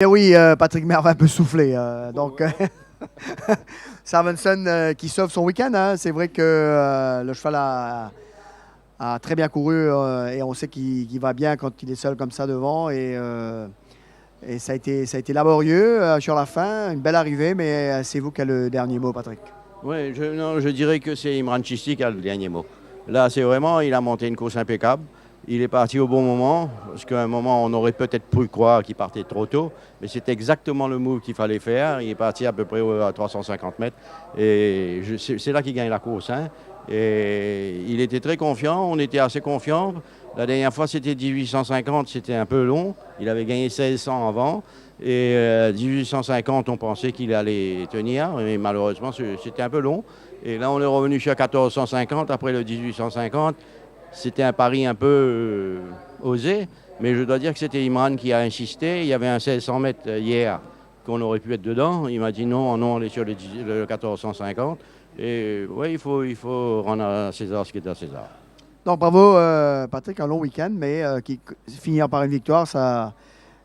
Et oui, Patrick Mervin peut souffler. Donc, Sarvenson qui sauve son week-end. Hein. C'est vrai que le cheval a très bien couru et on sait qu'il va bien quand il est seul comme ça devant. Et ça a été laborieux sur la fin. Une belle arrivée, mais c'est vous qui avez le dernier mot, Patrick. Oui, je dirais que c'est Imran Chisti qui a le dernier mot. Là, c'est vraiment, il a monté une course impeccable. Il est parti au bon moment, parce qu'à un moment, on aurait peut-être pu croire qu'il partait trop tôt, mais c'est exactement le move qu'il fallait faire. Il est parti à peu près à 350 mètres, et c'est là qu'il gagne la course. Hein. Et il était très confiant, on était assez confiants. La dernière fois, c'était 1850, c'était un peu long. Il avait gagné 1600 avant. Et 1850, on pensait qu'il allait tenir, mais malheureusement, c'était un peu long. Et là, on est revenu jusqu'à 1450, après le 1850. C'était un pari un peu osé, mais je dois dire que c'était Imran qui a insisté. Il y avait un 1600 mètres hier qu'on aurait pu être dedans. Il m'a dit non, non, on est sur le 1450. Et oui, il faut rendre à César ce qui est à César. Donc, bravo, Patrick, un long week-end, mais qui finir par une victoire,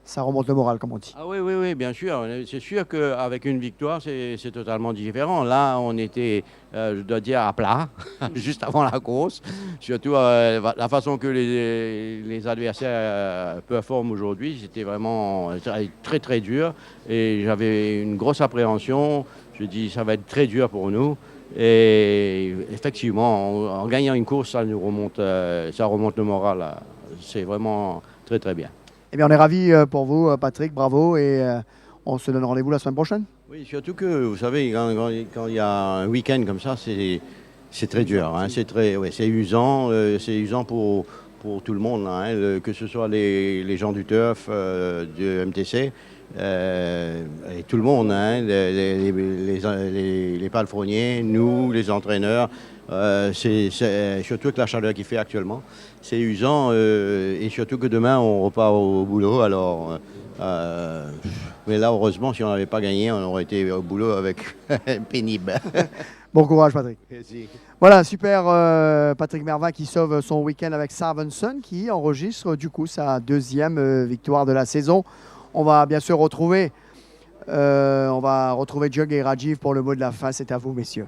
ça remonte le moral, comme on dit. Ah oui, oui, oui, bien sûr. C'est sûr qu'avec une victoire, c'est totalement différent. Là, on était, je dois dire, à plat, juste avant la course. Surtout la façon que les adversaires performent aujourd'hui, c'était vraiment très, très dur. Et j'avais une grosse appréhension. Je dis, ça va être très dur pour nous. Et effectivement, en gagnant une course, ça remonte le moral. C'est vraiment très, très bien. Eh bien, on est ravis pour vous, Patrick, bravo, et on se donne rendez-vous la semaine prochaine. Oui, surtout que, vous savez, quand il y a un week-end comme ça, c'est très dur. Hein, c'est usant pour tout le monde, hein, que ce soit les gens du turf, du MTC, et tout le monde, hein, les palefreniers, nous, les entraîneurs. Surtout avec la chaleur qu'il fait actuellement, c'est usant, et surtout que demain on repart au boulot. Alors, mais là, heureusement, si on n'avait pas gagné, on aurait été au boulot avec pénible. Bon courage, Patrick. Merci. Voilà, super Patrick Mervin qui sauve son week-end avec Sarvenson qui enregistre du coup sa deuxième victoire de la saison. On va bien sûr retrouver Jug et Rajiv pour le mot de la fin. C'est à vous, messieurs.